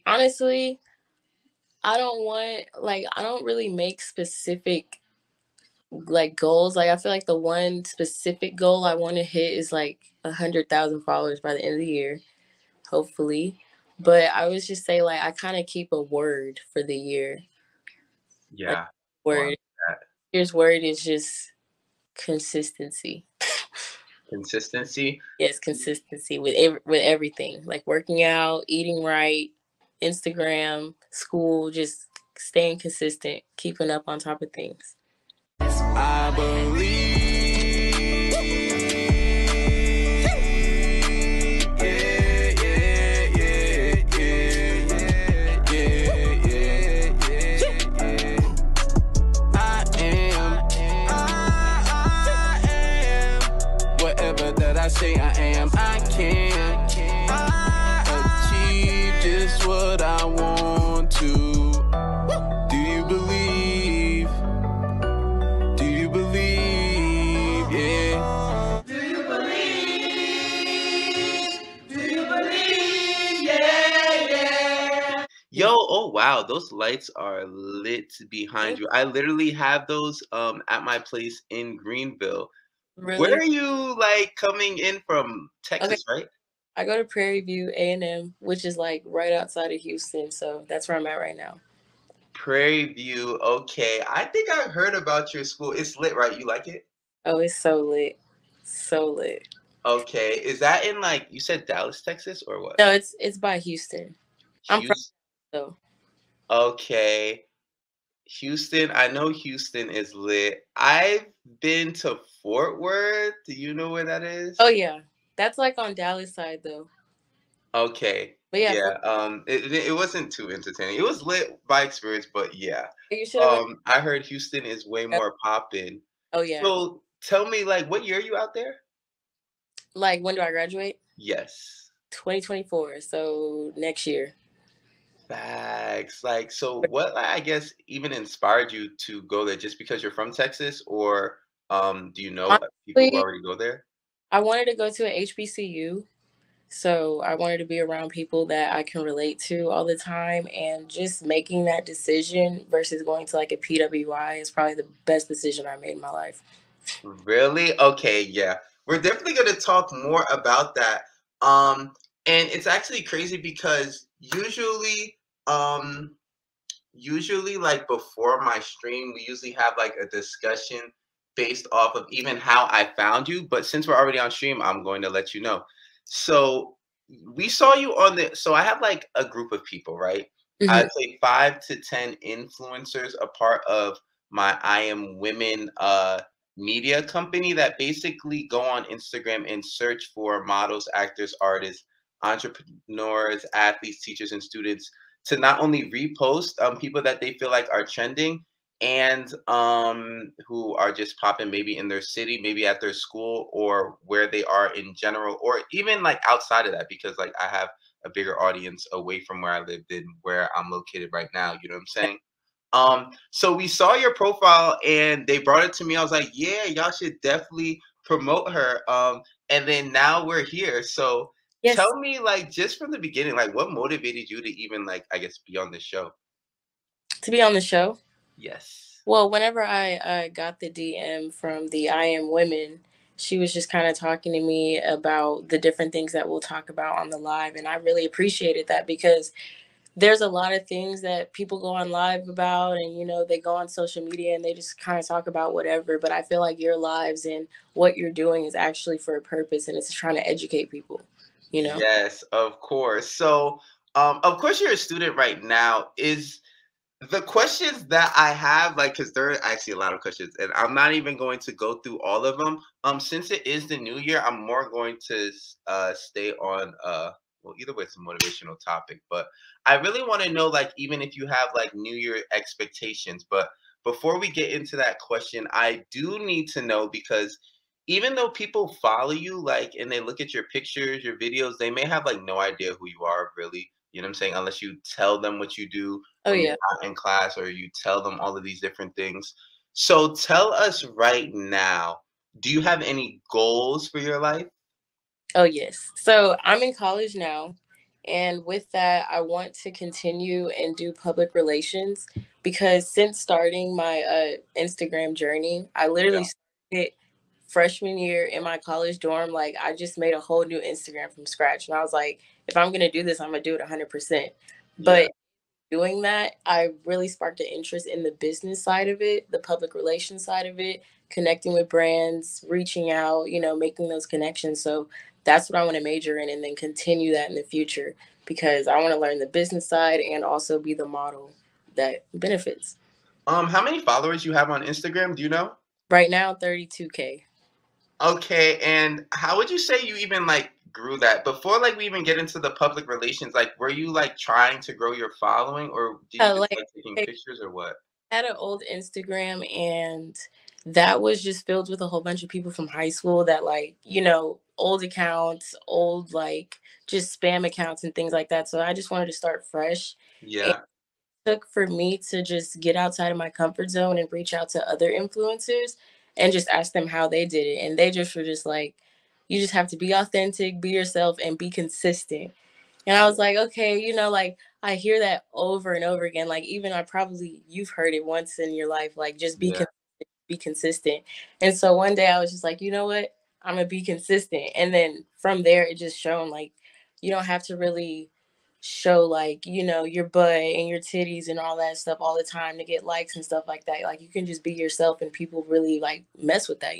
Honestly, I don't really make specific like goals. Like I feel like the one specific goal I want to hit is like 100,000 followers by the end of the year, hopefully. But I would just say like I kind of keep a word for the year. Like Yeah. Oh, I like word. that. Here's word is just consistency. Consistency. Yes, consistency with with everything, like working out, eating right, Instagram, school, just staying consistent, keeping up on top of things. I believe. Yeah, yeah, yeah, yeah, yeah, yeah, yeah, yeah. I am. I am. Whatever that I say I am, I can achieve just what I want to. Do you believe? Do you believe? Yeah. Do you believe? Do you believe? Yeah, yeah. Yo, oh wow, those lights are lit behind Thank you. I literally have those at my place in Greenville. Where really are you like coming in from? okay. Texas, right? I go to Prairie View A&M, which is like right outside of Houston, so that's where I'm at right now. Prairie View. Okay. I think I heard about your school. It's lit, right? You like it? Oh, it's so lit, so lit. Okay. Is that in like you said Dallas, Texas, or what? No, it's by Houston. I'm from Houston. so Okay. Houston. I know Houston is lit. I've been to Fort Worth. Do you know where that oh is? yeah, that's like on Dallas side though. Okay. But yeah, Yeah. It wasn't too entertaining. It was lit by experience, but yeah. you should have went. I heard Houston is way more poppin'. Oh yeah, So tell me, like, what year are you out there? like when do I graduate? Yes. 2024, so next year. Facts. Like, so what, like, I guess, even inspired you to go there just because you're from Texas, or do you know people who Honestly, already go there? I wanted to go to a HBCU, so I wanted to be around people that I can relate to all the time, and just making that decision versus going to like a PWI is probably the best decision I made in my life. Really? Okay, yeah. We're definitely going to talk more about that. Um, and it's actually crazy because usually like before my stream, we usually have like a discussion based off of even how I found you. But since we're already on stream, I'm going to let you know. So we saw you on the. So I have like a group of people, right? Hmm. I'd say 5 to 10 influencers, a part of my I Am Women media company that basically go on Instagram and search for models, actors, artists, entrepreneurs, athletes, teachers, and students to not only repost people that they feel like are trending and who are just popping maybe in their city, maybe at their school or where they are in general, or even like outside of that, because like I have a bigger audience away from where I live than where I'm located right now. You know what I'm saying? So we saw your profile and they brought it to me. I was like, yeah, y'all should definitely promote her. And then now we're here. So Yes, tell me, like, just from the beginning, like, what motivated you to even, like, I guess, be on this show? to be on the show. Yes. Well, whenever I got the DM from the I Am Women, she was just kind of talking to me about the different things that we'll talk about on the live. And I really appreciated that because there's a lot of things that people go on live about, and they go on social media and they just kind of talk about whatever. But I feel like your lives and what you're doing is actually for a purpose, and it's trying to educate people. Yes, of course. So, of course, you're a student right now. Is the questions that I have, like, because there are actually a lot of questions, and I'm not even going to go through all of them. Since it is the new year, I'm more going to stay on well, either way, it's a motivational topic, but I really want to know, like, even if you have like New Year expectations. But before we get into that question, I do need to know because even though people follow you, like, and they look at your pictures, your videos, they may have like no idea who you are really. You know what I'm saying? Unless you tell them what you do Oh when you're yeah. not in class or you tell them all of these different things. So tell us right now, do you have any goals for your life? Oh yes. So I'm in college now, And with that, I want to continue and do public relations because since starting my Instagram journey, I literally Yeah. started freshman year in my college dorm. Like, I just made a whole new Instagram from scratch. And I was like, if I'm going to do this, I'm going to do it 100%. Yeah. But doing that, I really sparked an interest in the business side of it, the public relations side of it, connecting with brands, reaching out, making those connections. So that's what I want to major in and then continue that in the future because I want to learn the business side and also be the model that benefits. How many followers you have on Instagram? Do you know? Right now, 32K. Okay, and how would you say you even like grew that? Before like we even get into the public relations, like were you like trying to grow your following or did you just Like, like taking I pictures or what? had an old Instagram and that was just filled with a whole bunch of people from high school that, like, old accounts, old, like, just spam accounts and things like that. So I just wanted to start fresh. And Yeah. it took for me to just get outside of my comfort zone and reach out to other influencers and just ask them how they did it. And they just were just like, you just have to be authentic, be yourself, and be consistent. And I was like, okay, like I hear that over and over again. Like even you've heard it once in your life, like just Yeah. be consistent. And so one day I was just like, you know what? I'm gonna be consistent. And then from there it just shown like you don't have to really show like, your butt and your titties and all that stuff all the time to get likes and stuff like that. Like you can just be yourself and people really like mess with that.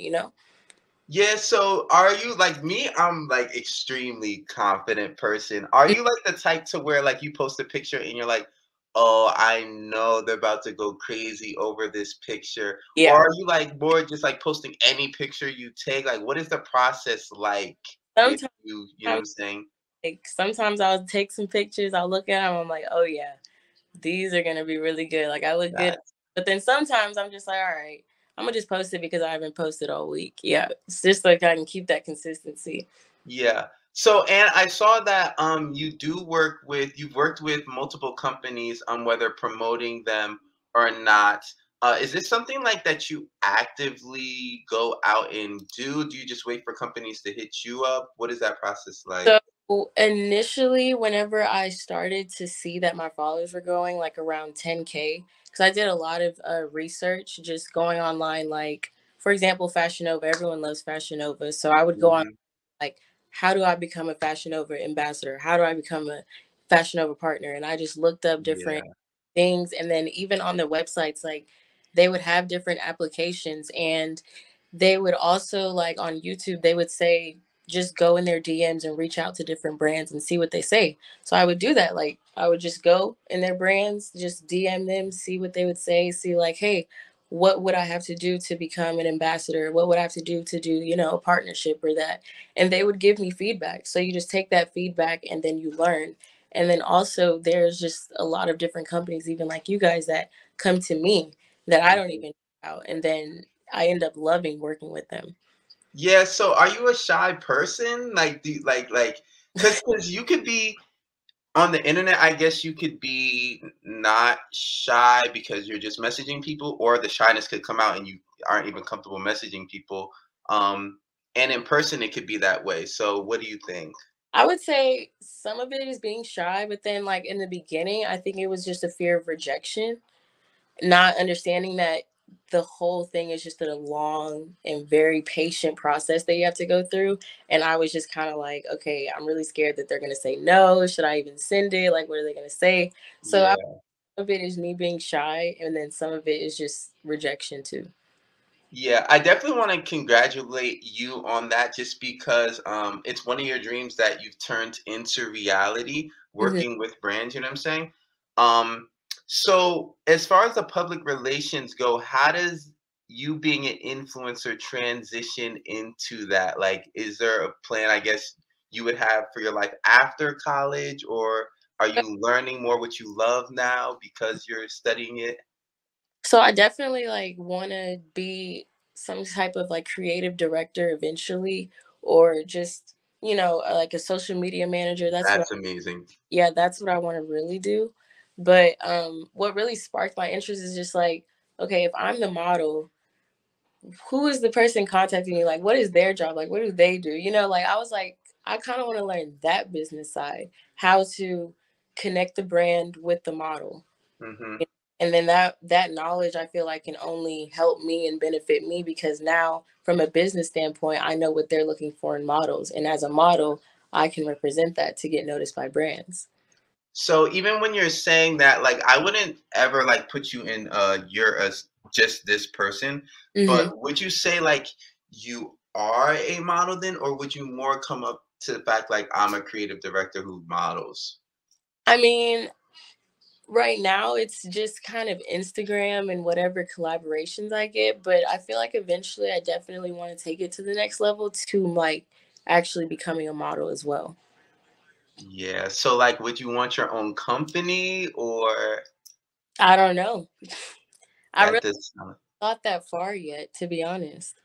Yeah, so are you like me? I'm like extremely confident person. Are Mm. you like the type to where like you post a picture and you're like, "Oh, I know they're about to go crazy over this picture." Or Yeah. are you like more just like posting any picture you take? Like what is the process like with Sometimes you, you know what I'm saying? sometimes I'll take some pictures, I'll look at them, I'm like, oh yeah, these are gonna be really good. Like I look good. That But then sometimes I'm just like, all right, I'm gonna just post it because I haven't posted all week. Yeah. It's just like I can keep that consistency. Yeah. So, and I saw that you've worked with multiple companies on whether promoting them or not. Is this something like that you actively go out and do? Do you just wait for companies to hit you up? What is that process like? So initially, whenever I started to see that my followers were going like around 10K, because I did a lot of research just going online, like for example, Fashion Nova. Everyone loves Fashion Nova. So I would go on Hmm. like, how do I become a Fashion Nova ambassador? How do I become a Fashion Nova partner? And I just looked up different Yeah, things. And then even on their websites, like they would have different applications. And they would also, like on YouTube, they would say, just go in their DMs and reach out to different brands and see what they say. So I would do that. Like I would just go in their brands, just DM them, see what they would say, see like, hey, what would I have to do to become an ambassador? What would I have to do, a partnership or that? And they would give me feedback. So you just take that feedback and then you learn. And then also there's just a lot of different companies, even like you guys, that come to me that I don't mhm. even know about. And then I end up loving working with them. Yeah. So, are you a shy person? Like, do like because you could be on the internet, I guess you could be not shy because you're just messaging people, or the shyness could come out and you aren't even comfortable messaging people. Um, and in person, it could be that way. So, what do you think? I would say some of it is being shy, but then like in the beginning, I think it was just a fear of rejection, not understanding that the whole thing is just a long and very patient process that you have to go through. And I was just kind of like, okay, I'm really scared that they're gonna say no. Should I even send it? Like, what are they gonna say? So Yeah. some of it is me being shy, and then some of it is just rejection too. Yeah, I definitely want to congratulate you on that just because it's one of your dreams that you've turned into reality Mhm. working with brands, you know what I'm saying? Um, so as far as the public relations go, how does you being an influencer transition into that? Like, is there a plan, I guess, you would have for your life after college, or are you learning more what you love now because you're studying it? So I definitely like want to be some type of like creative director eventually, or just like a social media manager. That's amazing. That's what I want to really do. But what really sparked my interest is just like, okay, if I'm the model, who is the person contacting me? Like, what is their job? Like, what do they do? Like I was like, I kind of want to learn that business side, how to connect the brand with the model. Hmm. And then that knowledge I feel like can only help me and benefit me because now from a business standpoint, I know what they're looking for in models. And as a model, I can represent that to get noticed by brands. So even when you're saying that, like, I wouldn't ever like put you in you're just this person, but Hmm. would you say like you are a model then, or would you more come up to the fact like I'm a creative director who models? I mean, right now it's just kind of Instagram and whatever collaborations I get, but I feel like eventually I definitely want to take it to the next level to like actually becoming a model as well. Yeah. So like, would you want your own company, or I don't know. I that really does sound thought that far yet, to be honest.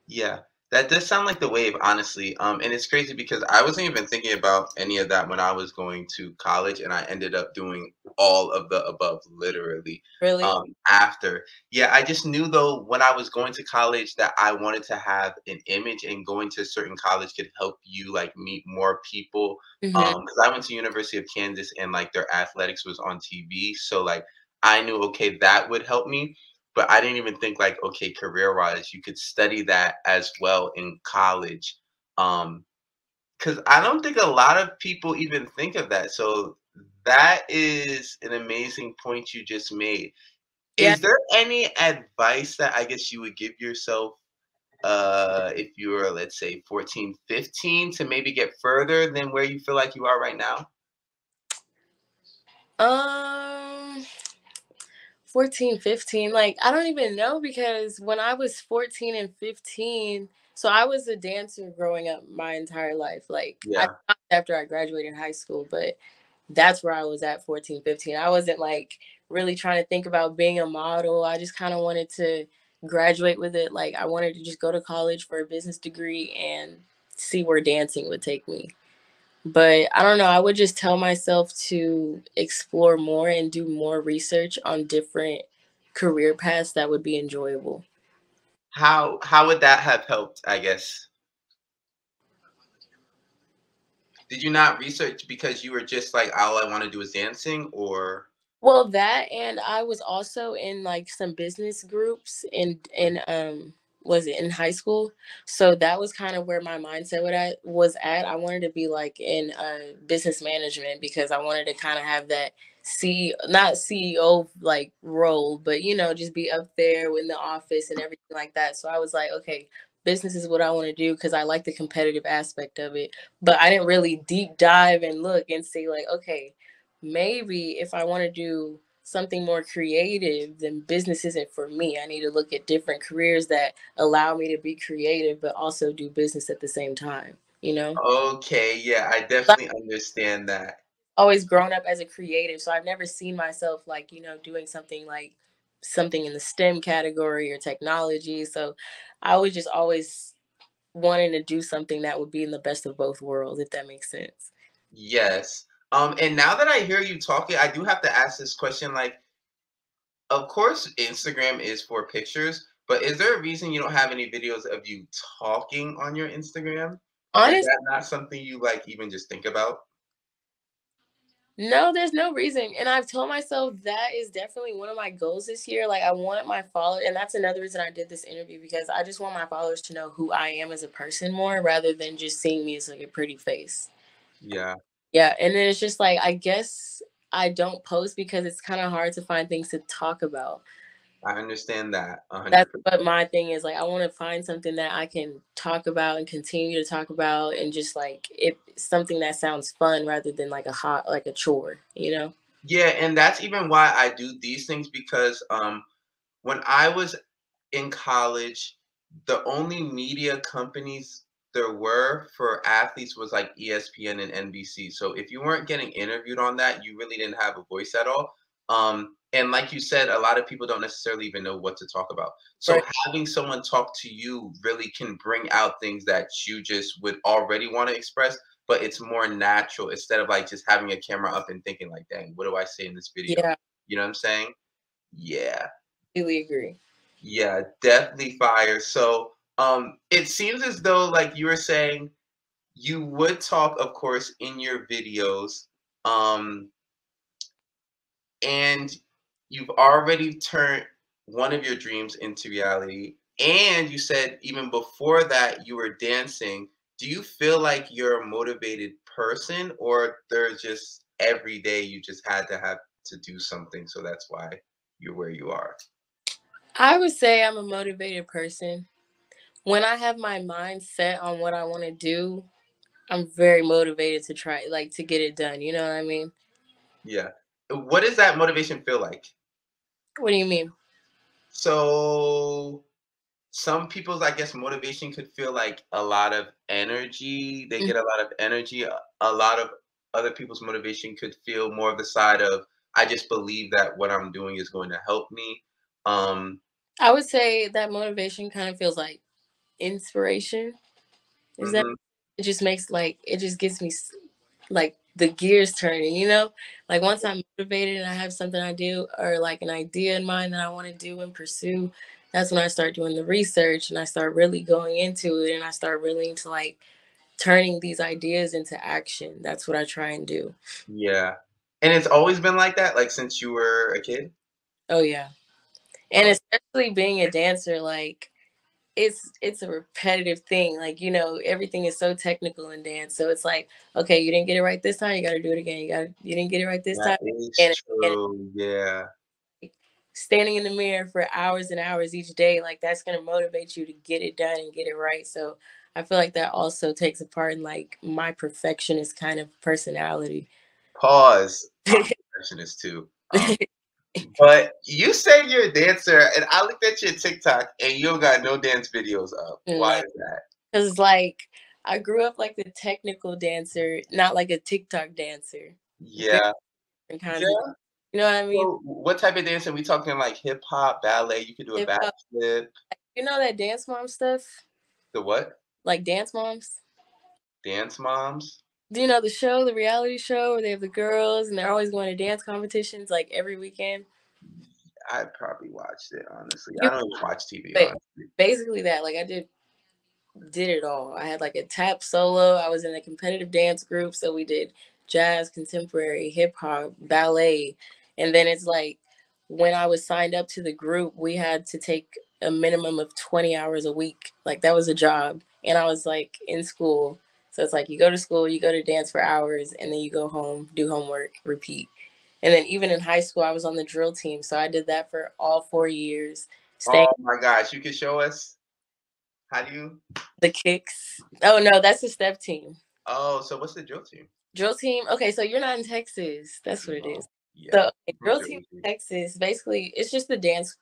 yeah, that does sound like the wave, honestly. And it's crazy because I wasn't even thinking about any of that when I was going to college, and I ended up doing all of the above, literally. Really? After, yeah, I just knew though when I was going to college that I wanted to have an image, and going to a certain college could help you like meet more people. Hmm. Because I went to University of Kansas, and like their athletics was on TV, so like I knew okay that would help me, but I didn't even think like, okay, career wise, you could study that as well in college. Because I don't think a lot of people even think of that. So that is an amazing point you just made. Yeah. Is there any advice that I guess you would give yourself if you were, let's say, 14, 15, to maybe get further than where you feel like you are right now? Um 14, 15, like I don't even know because when I was 14 and 15, so I was a dancer growing up my entire life. Like I Yeah. stopped after I graduated high school, but that's where I was at 14, 15. I wasn't like really trying to think about being a model. I just kind of wanted to graduate with it. Like I wanted to just go to college for a business degree and see where dancing would take me. But I don't know, I would just tell myself to explore more and do more research on different career paths that would be enjoyable. How would that have helped, I guess? Did you not research because you were just like, all I want to do is dancing, or? Well, that and I was also in like some business groups in was it in high school? So that was kind of where my mindset was at. I wanted to be like in business management because I wanted to kind of have that not CEO like role, but just be up there in the office and everything like that. So I was like, okay, business is what I want to do because I like the competitive aspect of it. But I didn't really deep dive and look and see like, okay, maybe if I want to do something more creative, then business isn't for me. I need to look at different careers that allow me to be creative, but also do business at the same time, you know? Okay, yeah, I I've definitely understand that. always grown up as a creative, so I've never seen myself like, doing something like something in the STEM category or technology. So I was just always wanting to do something that would be in the best of both worlds, if that makes sense. Yes. And now that I hear you talking, I do have to ask this question. Like, of course, Instagram is for pictures, but is there a reason you don't have any videos of you talking on your Instagram? Is Honestly, that not something you like even just think about? no, there's no reason. And I've told myself that is definitely one of my goals this year. Like I want my followers, and that's another reason I did this interview because I just want my followers to know who I am as a person more rather than just seeing me as like a pretty face. Yeah, Yeah, and then it's just like I guess I don't post because it's kind of hard to find things to talk about. I understand that That's 100%. what my thing is. Like I want to find something that I can talk about and continue to talk about and just like it something that sounds fun rather than like a chore, you know? Yeah, and that's even why I do these things because when I was in college, the only media companies there were for athletes was like ESPN and NBC. So if you weren't getting interviewed on that, you really didn't have a voice at all. And like you said, a lot of people don't necessarily even know what to talk about. So Right. having someone talk to you really can bring out things that you just would already want to express, but it's more natural instead of like just having a camera up and thinking like, dang, what do I say in this video? Yeah. You know what I'm saying? Yeah. Completely agree. Yeah, definitely fire. So, it seems as though, like you were saying, you would talk, of course, in your videos, um, and you've already turned one of your dreams into reality. And you said even before that you were dancing. Do you feel like you're a motivated person, or there's just every day you just had to have to do something, so that's why you're where you are? I would say I'm a motivated person. When I have my mind set on what I want to do, I'm very motivated to try, like, to get it done. You know what I mean? Yeah. What does that motivation feel like? What do you mean? So some people's, I guess, motivation could feel like a lot of energy. They Mm, get a lot of energy. A lot of other people's motivation could feel more of the side of, I just believe that what I'm doing is going to help me. Um, I would say that motivation kind of feels like inspiration. Is that mhm. it just makes like it just gets me like the gears turning, you know? Like once I'm motivated and I have something I do or like an idea in mind that I want to do and pursue, that's when I start doing the research and I start really going into it and I start really into like turning these ideas into action. That's what I try and do. Yeah. And it's always been like that, like since you were a kid? Oh yeah. And Oh, especially being a dancer, like it's a repetitive thing. Like, everything is so technical in dance. So it's like, okay, you didn't get it right this time, you gotta do it again. You didn't get it right this that time. is And true. Yeah. standing in the mirror for hours and hours each day, like that's gonna motivate you to get it done and get it right. So I feel like that also takes a part in like my perfectionist kind of personality. Pause. I'm a perfectionist too. But you said you're a dancer, and I looked at your TikTok, and you don't got no dance videos up. Why No, is that? because like I grew up like the technical dancer, not like a TikTok dancer. Very Yeah. different kinds of, Yeah. you know what I mean? So, what type of dance are we talking? Like hip hop, ballet? You could do a Hip hop. backflip. You know that dance mom stuff? The what? Like dance moms? Dance moms? Do you know the show, the reality show where they have the girls and they're always going to dance competitions like every weekend? I probably watched it, honestly. I You don't even watch TV, but honestly. basically that, like I did it all. I had like a tap solo. I was in a competitive dance group, so we did jazz, contemporary, hip hop, ballet. And then it's like when I was signed up to the group, we had to take a minimum of 20 hours a week. Like that was a job. And I was like in school. So it's like you go to school, you go to dance for hours, and then you go home, do homework, repeat. And then even in high school, I was on the drill team. So I did that for all 4 years, staying Oh my gosh, you can show us? How do you? the kicks. Oh no, that's the step team. Oh, so what's the drill team? Drill team. Okay, so you're not in Texas. That's what it is. No. Yeah. So I'm okay, from drill team Jersey. in Texas. Basically, it's just the dance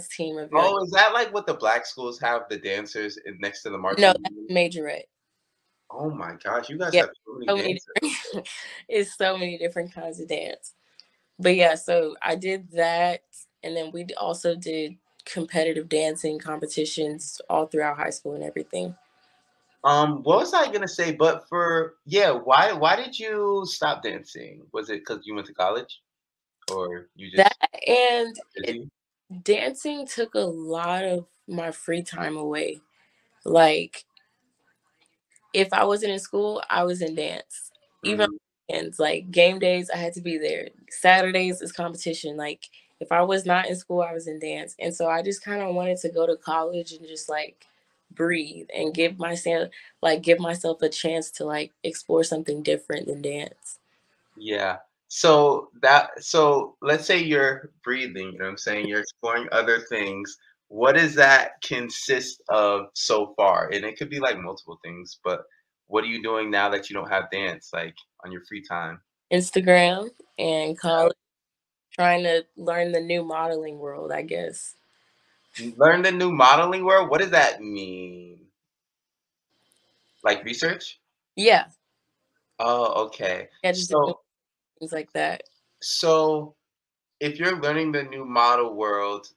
team of your. Oh, is that like what the black schools have, the dancers next to the No, marching that's band? majorette. Oh my gosh, you guys Yeah, have so many so many dancers. different. It's so many different kinds of dance. But yeah, so I did that, and then also did competitive dancing competitions all throughout high school and everything. What was I gonna say? But for yeah, why did you stop dancing? Was it because you went to college, or you That just and busy? dancing took a lot of my free time away. Like if I wasn't in school, I was in dance. Even on Mhm. weekends, like game days, I had to be there. Saturdays is competition. Like if I was not in school, I was in dance. And so I just kind of wanted to go to college and just like breathe and give myself a chance to like explore something different than dance. Yeah. So let's say you're breathing, you know what I'm saying? You're exploring other things. What does that consist of so far? And it could be like multiple things, but what are you doing now that you don't have dance, like on your free time? Instagram and college, trying to learn the new modeling world, I guess. Learn the new modeling world? What does that mean? Like research? Yeah. Oh, okay. Yeah, just doing So things like that. so if you're learning the new model world,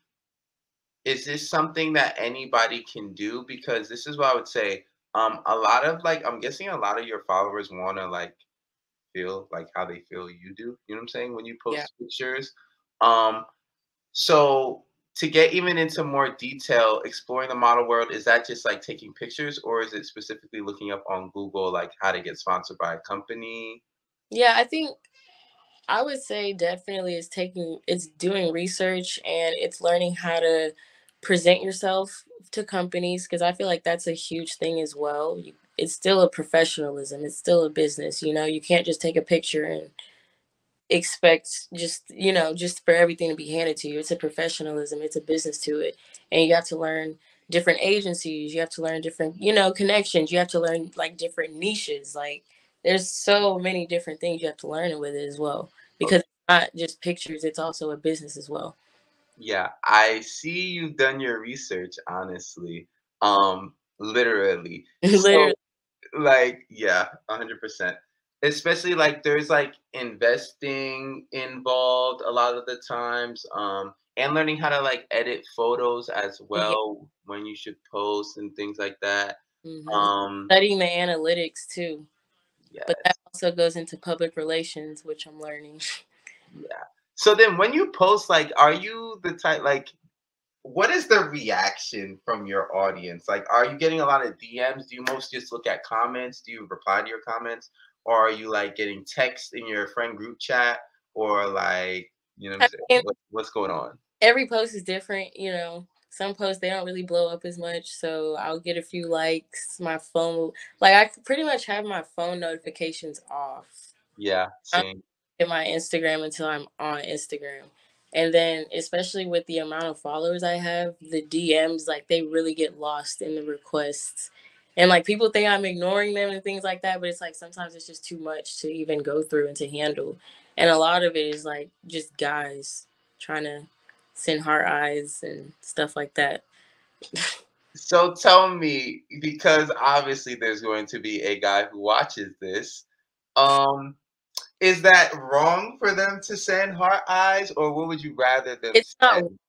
is this something that anybody can do? Because this is what I would say. A lot of like, I'm guessing a lot of your followers want to like feel like how they feel you do. You know what I'm saying? When you Yeah. post pictures. Um, so to get even into more detail, exploring the model world, is that just like taking pictures, or is it specifically looking up on Google like how to get sponsored by a company? Yeah, I think I would say definitely it's doing research and it's learning how to present yourself to companies because I feel like that's a huge thing as well. It's still a professionalism. It's still a business. You can't just take a picture and expect just for everything to be handed to you. It's a professionalism. It's a business to it, and you have to learn different agencies. You have to learn different connections. You have to learn like different niches. Like there's so many different things you have to learn with it as well because it's not just pictures. It's also a business as well. Yeah, I see you've done your research, honestly. Literally. Literally, So, like, yeah, 100%. Especially like there's like investing involved a lot of the times, and learning how to like edit photos as yeah. well when you should post and things like that. hmm Um, Studying the analytics too, but that yes, also goes into public relations, which I'm learning. yeah. So then when you post, like, are you the type like what is the reaction from your audience? Like, are you getting a lot of DMs? Do you most just look at comments? Do you reply to your comments? Or are you like getting text in your friend group chat? Or like, you know what I'm I saying? mean, What's going on? every post is different. Some posts they don't really blow up as much, so I'll get a few likes. My phone, like pretty much have my phone notifications off. Yeah, I don't same. get my Instagram until I'm on Instagram. And then especially with the amount of followers I have, the DMs like they really get lost in the requests. And like people think I'm ignoring them and things like that, but it's like sometimes it's just too much to even go through and to handle. And a lot of it is like just guys trying to send heart eyes and stuff like that. So tell me, because obviously there's going to be a guy who watches this, um, is that wrong for them to send heart eyes, or what would you rather them It's not send?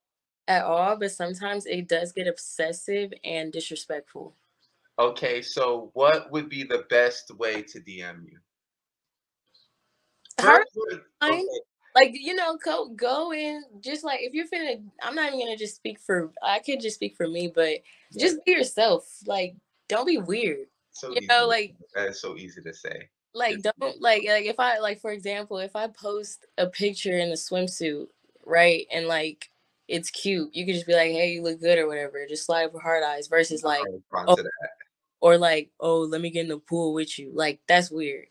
at all, but sometimes it does get obsessive and disrespectful. Okay, so what would be the best way to DM you? Heart First word, fine. okay, Like, go in just like if you're finna I'm not even gonna just speak for I could just speak for me, but yeah, just be yourself. Like, don't be weird. so You easy. know, like That is so easy to say. like Just don't like if I like for example, if I post a picture in a swimsuit, right? And like it's cute, you could just be like, hey, you look good or whatever. Just slide up with hard eyes versus like, I'll respond oh, to that. or like, oh, let me get in the pool with you. Like that's weird.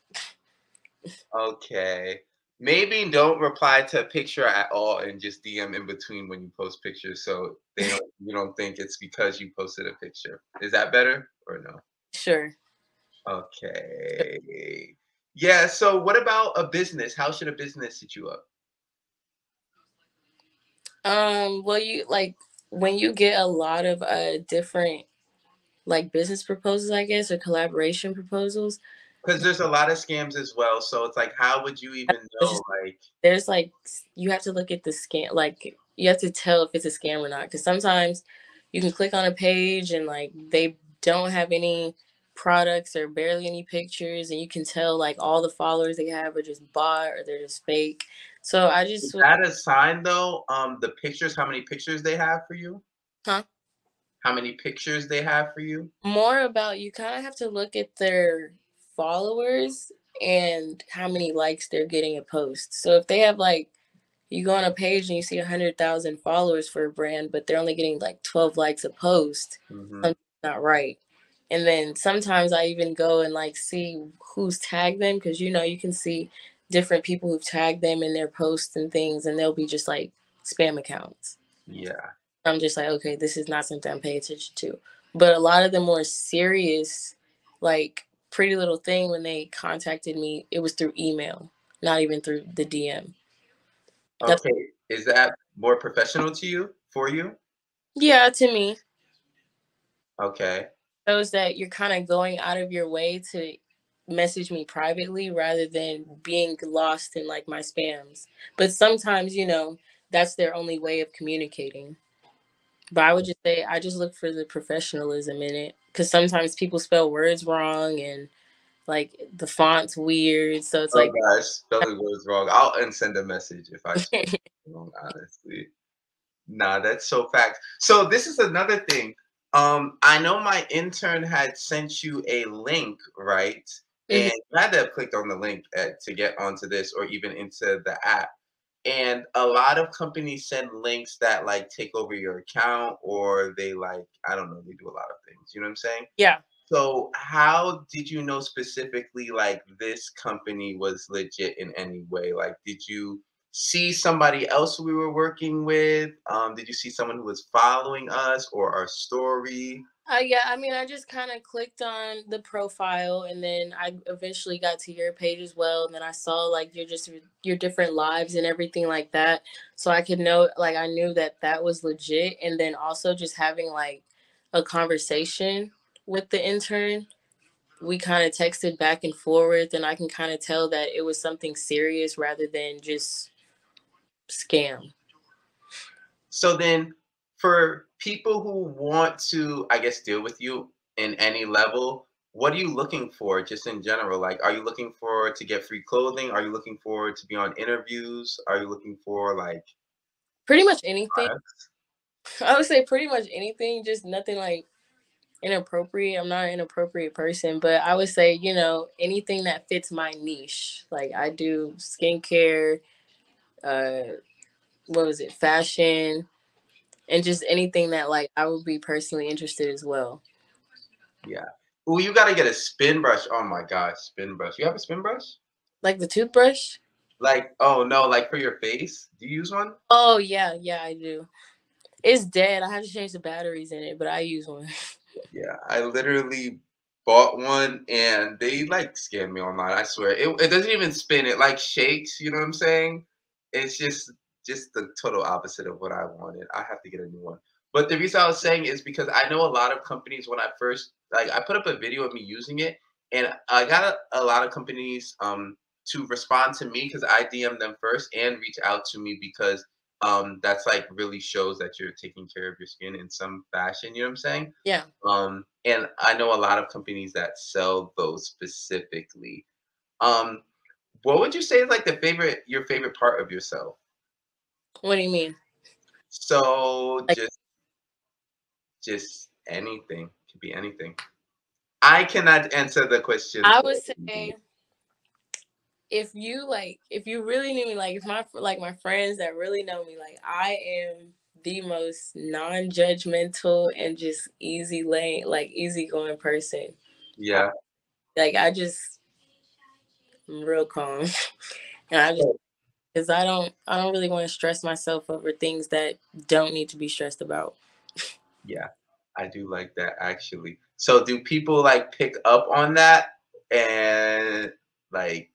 Okay. Maybe don't reply to a picture at all and just DM in between when you post pictures so they don't you don't think it's because you posted a picture. Is that better or no? Sure. Okay. Yeah, so what about a business? How should a business set you up? Well, you like when you get a lot of different like business proposals, I guess, or collaboration proposals. Because there's a lot of scams as well. So it's like, how would you even It's know? just Like, there's like you have to look at the scam, like you have to tell if it's a scam or not. Because sometimes you can click on a page and like they don't have any products or barely any pictures, and you can tell like all the followers they have are just bot or they're just fake. So I is just would, that a sign though? The pictures, how many pictures they have for you? huh? How many pictures they have for you? More about you kind of have to look at their followers and how many likes they're getting a post. So if they have like you go on a page and you see 100,000 followers for a brand, but they're only getting like 12 likes a post, Hmm. something's not right. And then sometimes I even go and like see who's tagged them because you can see different people who've tagged them in their posts and things, and they'll be just like spam accounts. Yeah. I'm just like, okay, this is not something I'm paying attention to. But a lot of the more serious, like Pretty Little Thing, when they contacted me, it was through email, not even through the DM. That's Okay. Is that more professional to you for you? yeah, to me, Okay. shows that you're kind of going out of your way to message me privately rather than being lost in like my spams. But sometimes, that's their only way of communicating. But I would just say I just look for the professionalism in it because sometimes people spell words wrong and like the font's weird. So it's Oh like, gosh, spelling goes wrong. I'll unsend a message if I spell wrong, honestly. Nah, that's so fact. So this is another thing. I know my intern had sent you a link, right? Mhm. And you had to have clicked on the link to get onto this or even into the app. And a lot of companies send links that like take over your account or they like, I don't know, they do a lot of things. You know what I'm saying? Yeah. So how did you know specifically like this company was legit in any way? Like did you see somebody else we were working with? Did you see someone who was following us or our story? Yeah, I mean, I just kind of clicked on the profile, and then I eventually got to your page as well. And then I saw like your different lives and everything like that, so I could know, like, I knew that that was legit. And then also just having like a conversation with the intern, we kind of texted back and forth, and I can kind of tell that it was something serious rather than just scam. So then for people who want to, I guess, deal with you in any level, what are you looking for just in general? Like, are you looking for to get free clothing? Are you looking for to be on interviews? Are you looking for like Pretty much anything. products? I would say pretty much anything, just nothing like inappropriate. I'm not an inappropriate person, but I would say, anything that fits my niche. Like I do skincare, uh what was it, fashion, and just anything that like I would be personally interested as well. Yeah. Oh, you gotta get a spin brush. Oh my gosh, spin brush. You have a spin brush? Like the toothbrush? Like, oh no, like for your face? Do you use one? Oh yeah, yeah, I do. It's dead. I have to change the batteries in it, but I use one. Yeah, I literally bought one and they like scammed me online. I swear. It doesn't even spin. It like shakes, you know what I'm saying? It's just the total opposite of what I wanted. I have to get a new one. But the reason I was saying is because I know a lot of companies when I first like I put up a video of me using it and I got a lot of companies to respond to me because I DM them first and reach out to me because that's like really shows that you're taking care of your skin in some fashion, you know what I'm saying? Yeah. And I know a lot of companies that sell those specifically. Um, what would you say is like your favorite part of yourself? What do you mean? So Like just anything. Could be anything. I cannot answer the question I for would you. say, if you really knew me, like if my friends that really know me, like I am the most non-judgmental and just easygoing person. I, Yeah. like I just am real calm. And I just, because I don't really want to stress myself over things that don't need to be stressed about. Yeah, I do like that actually. So do people like pick up on that and like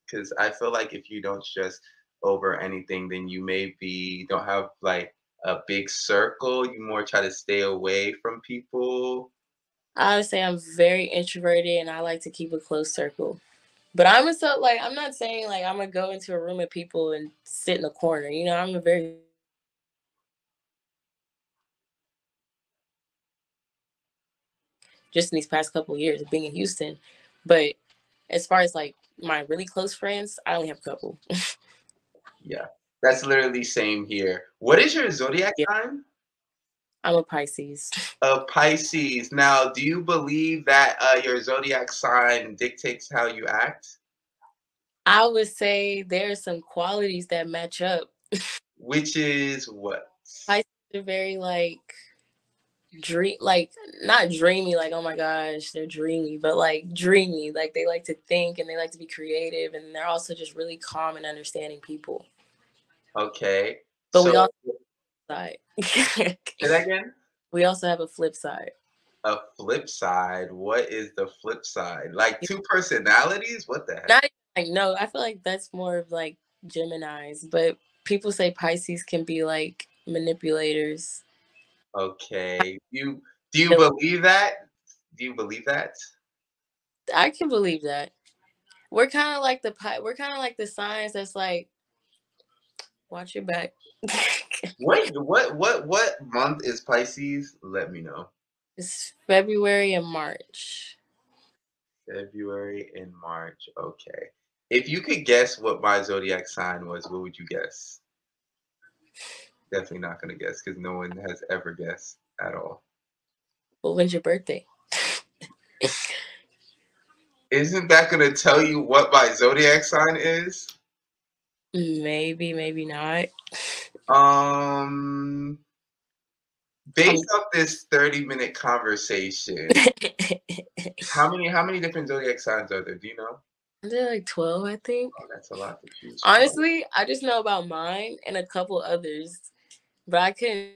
because I feel like if you don't stress over anything, then you maybe don't have like a big circle. You more try to stay away from people. I would say I'm very introverted and I like to keep a close circle. But I'm not saying like I'm gonna go into a room of people and sit in a corner. I'm a very just in these past couple of years of being in Houston. But as far as like my really close friends, I only have a couple. Yeah, that's literally same here. What is your zodiac Yeah, sign? I'm a Pisces. A Pisces. Now, do you believe that your zodiac sign dictates how you act? I would say there's some qualities that match up. Which is what? Pisces are very like not dreamy, like oh my gosh, they're dreamy, but like dreamy. Like they like to think and they like to be creative, and they're also just really calm and understanding people. Okay. But So we also side. say that again. We also have a flip side. A flip side. What is the flip side? Like two personalities? What the heck? Not even, like, no, I feel like that's more of like Geminis, but people say Pisces can be like manipulators. Okay. Do you believe that? Do you believe that? I can believe that. We're kind of like the signs that's like watch your back. What month is Pisces? Let me know. It's February and March. February and March. Okay. If you could guess what my zodiac sign was, what would you guess? definitely not gonna guess because no one has ever guessed at all. Well, when's your birthday? Isn't that gonna tell you what my zodiac sign is? Maybe, maybe not. Um, based I'm off this 30-minute conversation, how many different zodiac signs are there? Do you know? They're like 12, I think. Oh, that's a lot to choose from. Honestly, I just know about mine and a couple others, but I couldn't.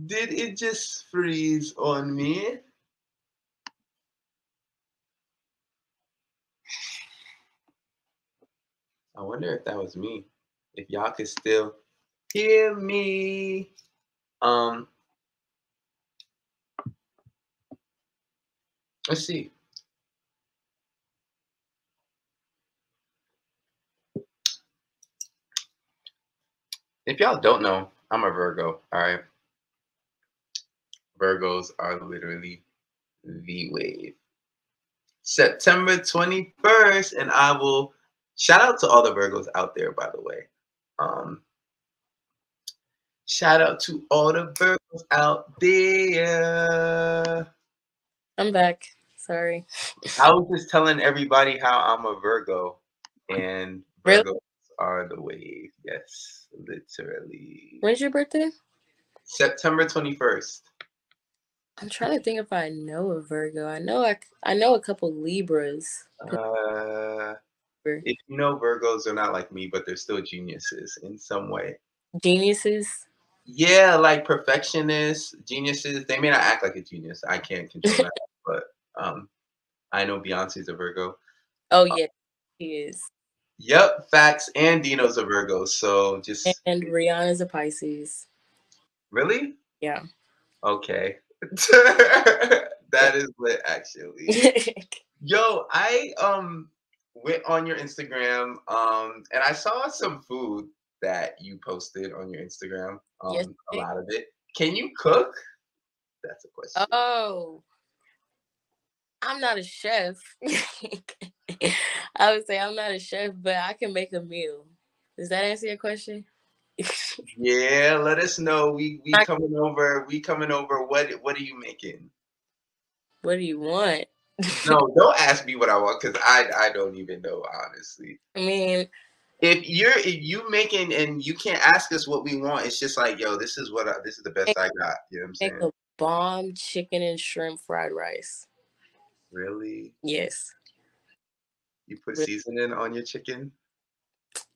Did it just freeze on me? I wonder if that was me. If y'all could still hear me. Um, let's see. If y'all don't know, I'm a Virgo. All right. Virgos are literally the wave. September 21st, and I will shout out to all the Virgos out there, by the way. Um, Shout out to all the Virgos out there. I'm back. Sorry. I was just telling everybody how I'm a Virgo, and Really? Virgos are the wave. Yes, literally. When's your birthday? September 21st. I'm trying to think if I know a Virgo. I know a couple Libras. Uh, if you know Virgos, they're not like me, but they're still geniuses in some way. Geniuses. Yeah, like perfectionists, geniuses. They may not act like a genius. I can't control that, but um, I know Beyonce's a Virgo. Oh yeah, he is. Yep, facts. And Dino's a Virgo. So just And Rihanna's a Pisces. really Yeah. okay. That is lit, actually. Yeah. Yo, I went on your Instagram and I saw some food that you posted on your Instagram. Yes. A lot of it. Can you cook? That's a question. Oh, I'm not a chef. I would say I'm not a chef, but I can make a meal. Does that answer your question? Yeah, let us know. We I- coming over. We coming over. What are you making? what do you want? No, don't ask me what I want because I don't even know honestly. I mean, If you making and you can't ask us what we want, it's just like yo, this is the best make, I got. You know what I'm make saying? a bomb chicken and shrimp fried rice. Really? Yes. You put Re- seasoning on your chicken?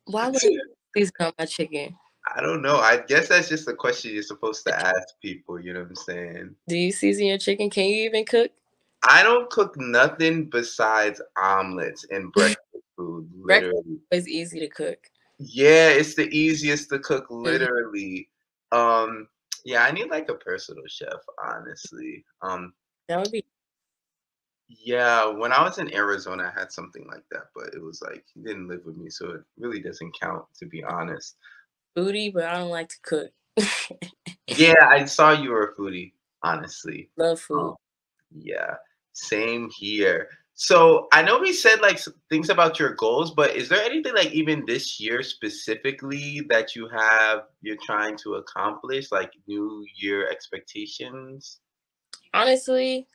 Why would I season on my chicken? I don't know. I guess that's just a question you're supposed to ask people. You know what I'm saying? Do you season your chicken? Can you even cook? I don't cook nothing besides omelets and breakfast food. Breakfast Literally. is easy to cook. Yeah, it's the easiest to cook. Mhm. Literally. Um. Yeah, I need like a personal chef. Honestly. That would be Yeah, when I was in Arizona, I had something like that, but it was like he didn't live with me, so it really doesn't count, to be honest. foodie, but I don't like to cook. Yeah, I saw you were a foodie, honestly. Love food. Um, yeah, same here. So I know we said like things about your goals, but is there anything like even this year specifically that you're trying to accomplish, like New Year expectations? Honestly,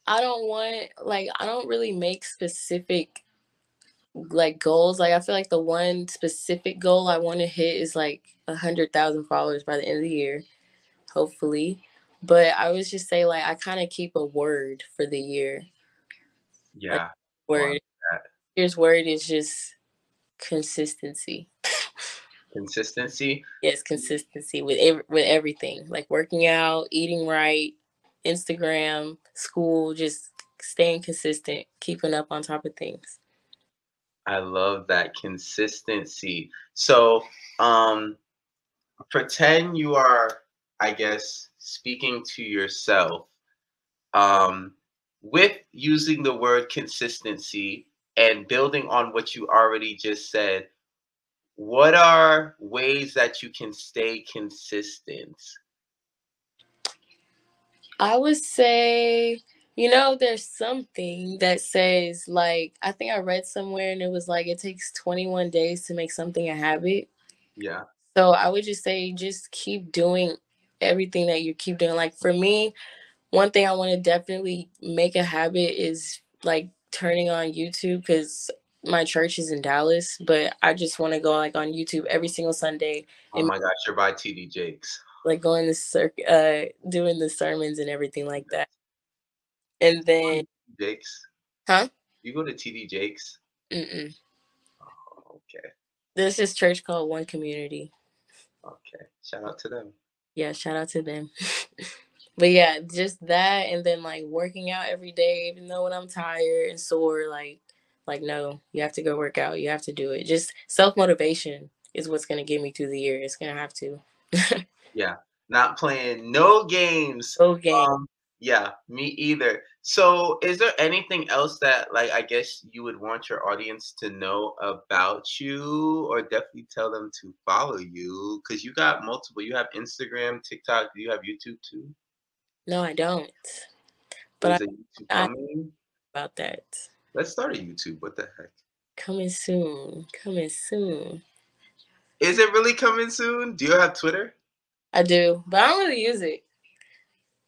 I don't really make specific like goals. Like I feel like the one specific goal I want to hit is like 100,000 followers by the end of the year, hopefully. But I would just say like I kind of keep a word for the year. Like Yeah, on word. that Here's word is just consistency. consistency. Yes, consistency with with everything, like working out, eating right, Instagram, school, just staying consistent, keeping up on top of things. I love that consistency. So, um, pretend you are, I guess, speaking to yourself, um, with using the word consistency and building on what you already just said. What are ways that you can stay consistent? I would say, there's something that says, like, I think I read somewhere and it was like it takes 21 days to make something a habit. Yeah. So I would just say, just keep doing everything that you keep doing. Like, for me, one thing I want to definitely make a habit is like turning on YouTube, because my church is in Dallas, but I just want to go like on YouTube every single Sunday Oh and my gosh, you're by TD Jakes. like going to doing the sermons and everything like that. And then, Jakes? huh? You go to TD Jakes? Mm-mm. Oh, okay. There's this church called One Community. Okay. Shout out to them. Yeah, shout out to them. But yeah, just that, and then like working out every day, even though when I'm tired and sore, like no, you have to go work out. You have to do it. Just self motivation is what's gonna get me through the year. It's gonna have to. Yeah. Not playing no games. Go game. Um, yeah, me either. So, is there anything else that, like, I guess you would want your audience to know about you, or definitely tell them to follow you? Because you got multiple. You have Instagram, TikTok. Do you have YouTube too? No, I don't. But Is a YouTube I coming? about that. Let's start a YouTube. What the heck? Coming soon. Coming soon. Is it really coming soon? Do you have Twitter? I do, but I don't really use it.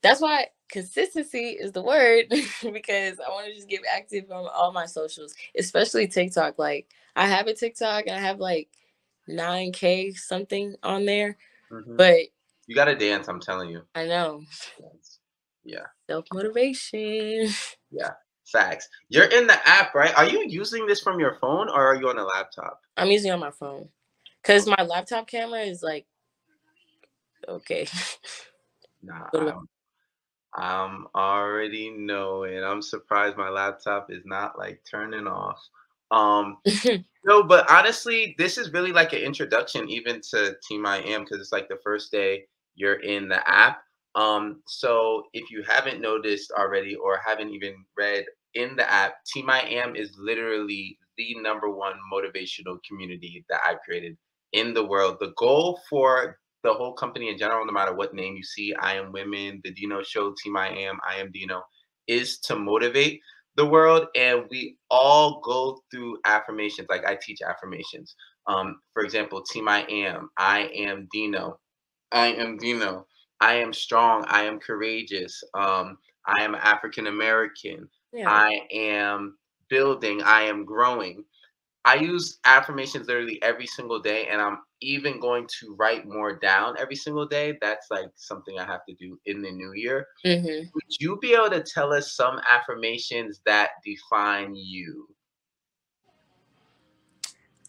That's why consistency is the word because I want to just get active on all my socials, especially TikTok. Like, I have a TikTok and I have like 9K something on there, Hmm. but You got to dance. I'm telling you. I know, Dance. Yeah. self motivation. Yeah, facts. You're in the app, right? Are you using this from your phone or are you on a laptop? I'm using it on my phone because my laptop camera is like, okay. Nah, What about I'm already knowing. I'm surprised my laptop is not like turning off. Um, No, but honestly, this is really like an introduction even to Team I Am because it's like the first day you're in the app. So if you haven't noticed already or haven't even read in the app, Team I Am is literally the number one motivational community that I've created in the world. The goal for the whole company in general, no matter what name you see, I Am Women, the Diino Show, Team I Am Diino, is to motivate the world, and we all go through affirmations. Like, I teach affirmations. For example, Team I am Dino, I am Dino, I am strong, I am courageous, I am African American, yeah? I am building, I am growing. I use affirmations literally every single day, and I'm even going to write more down every single day. That's like something I have to do in the new year. Hmm. Would you be able to tell us some affirmations that define you?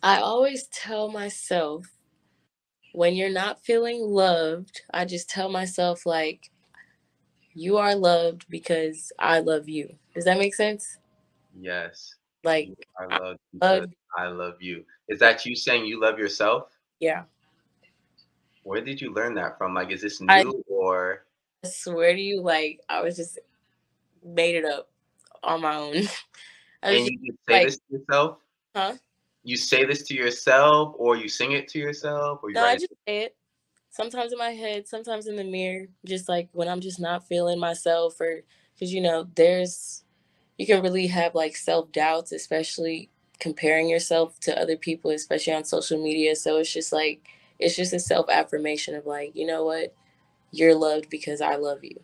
I always tell myself, when you're not feeling loved, I just tell myself, like, you are loved because I love you. Does that make sense? Yes. Like, You are I loved because love, I love you. Is that you saying you love yourself? yeah. Where did you learn that from? Like, is this I new or swear to you, like, I was just made it up on my own. I was and just you just say like, this to yourself? huh? You say this to yourself or you sing it to yourself or you No, I write it? just say it. Sometimes in my head, sometimes in the mirror, just like when I'm just not feeling myself, or because you can really have like self doubts, especially comparing yourself to other people, especially on social media. So it's just like, it's just a self affirmation of like, you know what? You're loved because I love you.